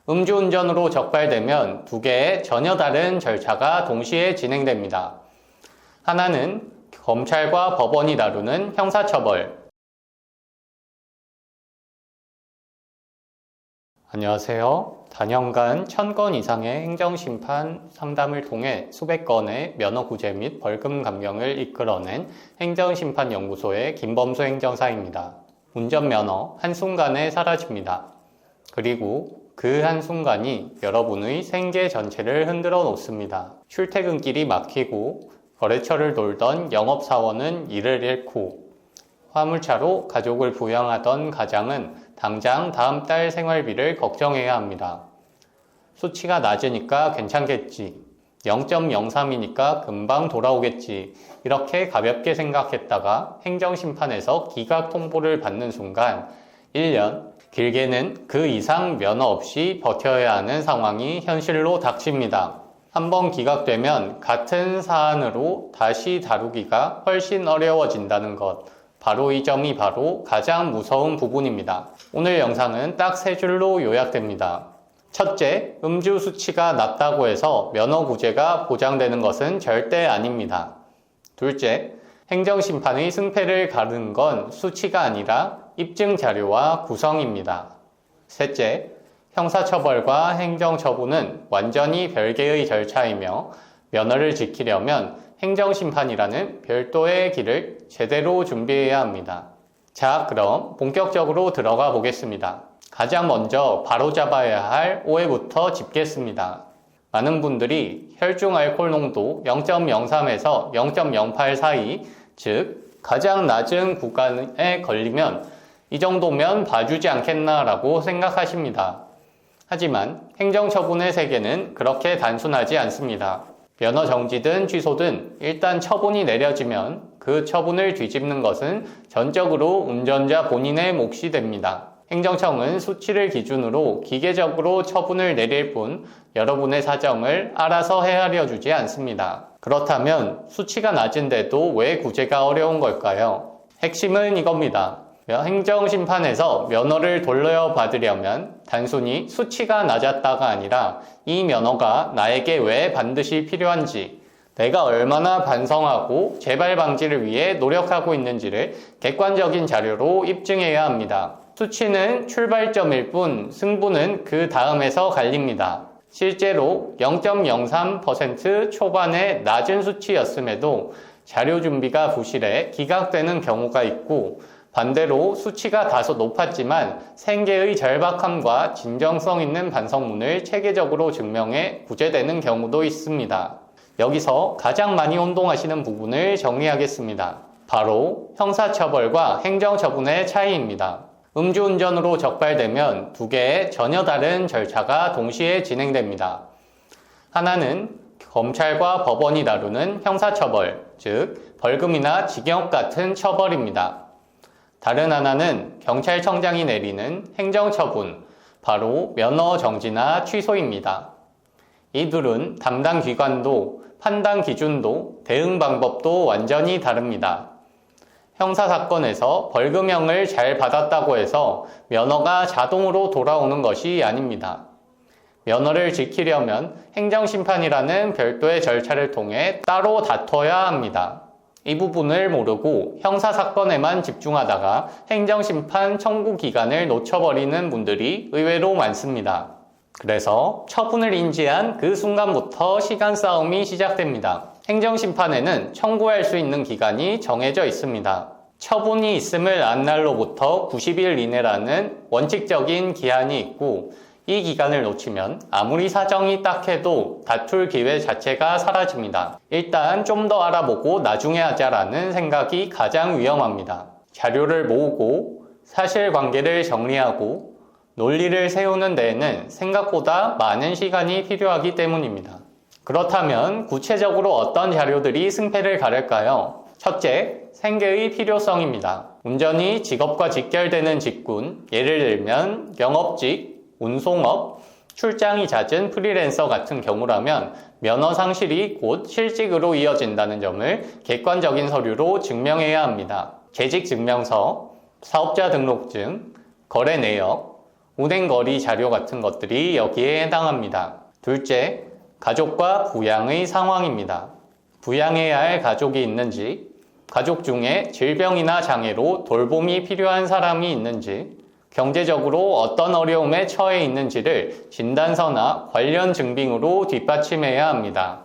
음주운전으로 적발되면 두 개의 전혀 다른 절차가 동시에 진행됩니다. 하나는 검찰과 법원이 다루는 형사처벌. 안녕하세요. 단연간 1000건 이상의 행정심판 상담을 통해 수백 건의 면허구제 및 벌금 감경을 이끌어낸 행정심판연구소의 김범수 행정사입니다. 운전면허 한순간에 사라집니다. 그리고 그 한순간이 여러분의 생계 전체를 흔들어 놓습니다. 출퇴근길이 막히고 거래처를 돌던 영업사원은 일을 잃고 화물차로 가족을 부양하던 가장은 당장 다음 달 생활비를 걱정해야 합니다. 수치가 낮으니까 괜찮겠지. 0.03이니까 금방 돌아오겠지. 이렇게 가볍게 생각했다가 행정심판에서 기각 통보를 받는 순간 1년, 길게는 그 이상 면허 없이 버텨야 하는 상황이 현실로 닥칩니다. 한번 기각되면 같은 사안으로 다시 다루기가 훨씬 어려워진다는 것. 바로 이 점이 바로 가장 무서운 부분입니다. 오늘 영상은 딱 3줄로 요약됩니다. 첫째, 음주 수치가 낮다고 해서 면허구제가 보장되는 것은 절대 아닙니다. 둘째, 행정심판의 승패를 가르는 건 수치가 아니라 입증 자료와 구성입니다. 셋째, 형사처벌과 행정처분은 완전히 별개의 절차이며 면허를 지키려면 행정심판이라는 별도의 길을 제대로 준비해야 합니다. 자, 그럼 본격적으로 들어가 보겠습니다. 가장 먼저 바로잡아야 할 오해부터 짚겠습니다. 많은 분들이 혈중 알코올 농도 0.03에서 0.08 사이, 즉 가장 낮은 구간에 걸리면 이 정도면 봐주지 않겠나라고 생각하십니다. 하지만 행정처분의 세계는 그렇게 단순하지 않습니다. 면허 정지든 취소든 일단 처분이 내려지면 그 처분을 뒤집는 것은 전적으로 운전자 본인의 몫이 됩니다. 행정청은 수치를 기준으로 기계적으로 처분을 내릴 뿐 여러분의 사정을 알아서 헤아려 주지 않습니다. 그렇다면 수치가 낮은데도 왜 구제가 어려운 걸까요? 핵심은 이겁니다. 행정심판에서 면허를 돌려받으려면 단순히 수치가 낮았다가 아니라 이 면허가 나에게 왜 반드시 필요한지, 내가 얼마나 반성하고 재발 방지를 위해 노력하고 있는지를 객관적인 자료로 입증해야 합니다. 수치는 출발점일 뿐 승부는 그 다음에서 갈립니다. 실제로 0.03% 초반의 낮은 수치였음에도 자료 준비가 부실해 기각되는 경우가 있고, 반대로 수치가 다소 높았지만 생계의 절박함과 진정성 있는 반성문을 체계적으로 증명해 구제되는 경우도 있습니다. 여기서 가장 많이 혼동하시는 부분을 정리하겠습니다. 바로 형사처벌과 행정처분의 차이입니다. 음주운전으로 적발되면 두 개의 전혀 다른 절차가 동시에 진행됩니다. 하나는 검찰과 법원이 다루는 형사처벌, 즉 벌금이나 징역 같은 처벌입니다. 다른 하나는 경찰청장이 내리는 행정처분, 바로 면허 정지나 취소입니다. 이 둘은 담당 기관도, 판단 기준도, 대응 방법도 완전히 다릅니다. 형사사건에서 벌금형을 잘 받았다고 해서 면허가 자동으로 돌아오는 것이 아닙니다. 면허를 지키려면 행정심판이라는 별도의 절차를 통해 따로 다퉈야 합니다. 이 부분을 모르고 형사사건에만 집중하다가 행정심판 청구 기간을 놓쳐버리는 분들이 의외로 많습니다. 그래서 처분을 인지한 그 순간부터 시간 싸움이 시작됩니다. 행정심판에는 청구할 수 있는 기간이 정해져 있습니다. 처분이 있음을 안 날로부터 90일 이내라는 원칙적인 기한이 있고, 이 기간을 놓치면 아무리 사정이 딱해도 다툴 기회 자체가 사라집니다. 일단 좀 더 알아보고 나중에 하자라는 생각이 가장 위험합니다. 자료를 모으고 사실관계를 정리하고 논리를 세우는 데에는 생각보다 많은 시간이 필요하기 때문입니다. 그렇다면 구체적으로 어떤 자료들이 승패를 가를까요? 첫째, 생계의 필요성입니다. 운전이 직업과 직결되는 직군, 예를 들면 영업직, 운송업, 출장이 잦은 프리랜서 같은 경우라면 면허 상실이 곧 실직으로 이어진다는 점을 객관적인 서류로 증명해야 합니다. 재직증명서, 사업자 등록증, 거래 내역, 운행거리 자료 같은 것들이 여기에 해당합니다. 둘째, 가족과 부양의 상황입니다. 부양해야 할 가족이 있는지, 가족 중에 질병이나 장애로 돌봄이 필요한 사람이 있는지, 경제적으로 어떤 어려움에 처해 있는지를 진단서나 관련 증빙으로 뒷받침해야 합니다.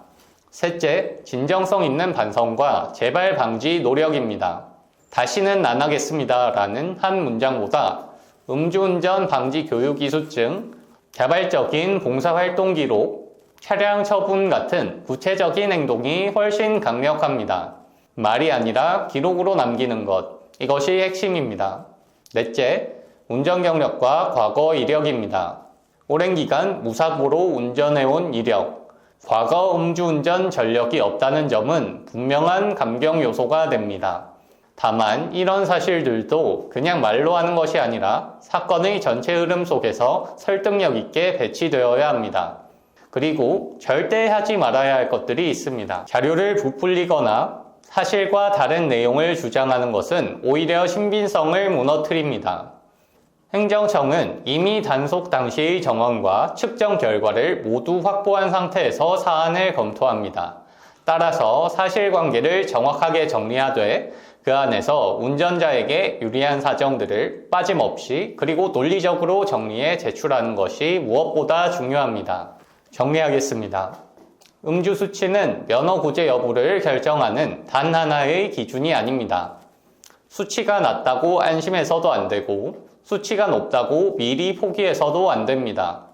셋째, 진정성 있는 반성과 재발 방지 노력입니다. 다시는 안 하겠습니다 라는 한 문장보다 음주운전 방지 교육 이수증, 자발적인 봉사활동 기록, 차량 처분 같은 구체적인 행동이 훨씬 강력합니다. 말이 아니라 기록으로 남기는 것, 이것이 핵심입니다. 넷째, 운전 경력과 과거 이력입니다. 오랜 기간 무사고로 운전해온 이력, 과거 음주운전 전력이 없다는 점은 분명한 감경 요소가 됩니다. 다만 이런 사실들도 그냥 말로 하는 것이 아니라 사건의 전체 흐름 속에서 설득력 있게 배치되어야 합니다. 그리고 절대 하지 말아야 할 것들이 있습니다. 자료를 부풀리거나 사실과 다른 내용을 주장하는 것은 오히려 신빙성을 무너뜨립니다. 행정청은 이미 단속 당시의 정황과 측정 결과를 모두 확보한 상태에서 사안을 검토합니다. 따라서 사실관계를 정확하게 정리하되 그 안에서 운전자에게 유리한 사정들을 빠짐없이 그리고 논리적으로 정리해 제출하는 것이 무엇보다 중요합니다. 정리하겠습니다. 음주 수치는 면허 구제 여부를 결정하는 단 하나의 기준이 아닙니다. 수치가 낮다고 안심해서도 안 되고 수치가 높다고 미리 포기해서도 안 됩니다.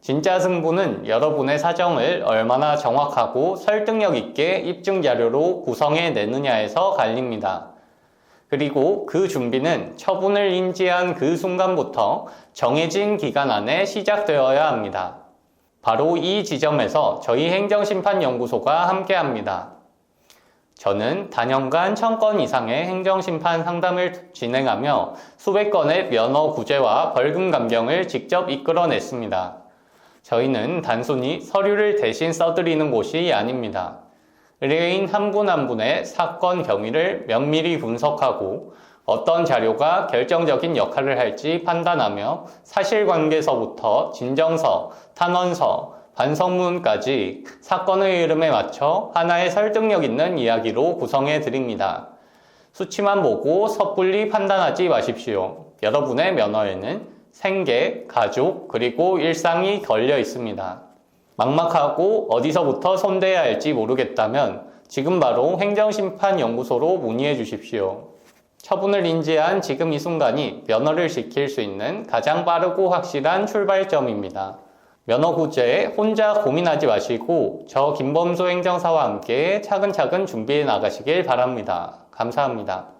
진짜 승부는 여러분의 사정을 얼마나 정확하고 설득력 있게 입증 자료로 구성해 내느냐에서 갈립니다. 그리고 그 준비는 처분을 인지한 그 순간부터 정해진 기간 안에 시작되어야 합니다. 바로 이 지점에서 저희 행정심판연구소가 함께합니다. 저는 단연간 1000건 이상의 행정심판 상담을 진행하며 수백 건의 면허 구제와 벌금 감경을 직접 이끌어냈습니다. 저희는 단순히 서류를 대신 써드리는 곳이 아닙니다. 의뢰인 한 분 한 분의 사건 경위를 면밀히 분석하고 어떤 자료가 결정적인 역할을 할지 판단하며 사실관계서부터 진정서, 탄원서, 반성문까지 사건의 흐름에 맞춰 하나의 설득력 있는 이야기로 구성해 드립니다. 수치만 보고 섣불리 판단하지 마십시오. 여러분의 면허에는 생계, 가족, 그리고 일상이 걸려 있습니다. 막막하고 어디서부터 손대야 할지 모르겠다면 지금 바로 행정심판연구소로 문의해 주십시오. 처분을 인지한 지금 이 순간이 면허를 지킬 수 있는 가장 빠르고 확실한 출발점입니다. 면허 구제에 혼자 고민하지 마시고 저 김범수 행정사와 함께 차근차근 준비해 나가시길 바랍니다. 감사합니다.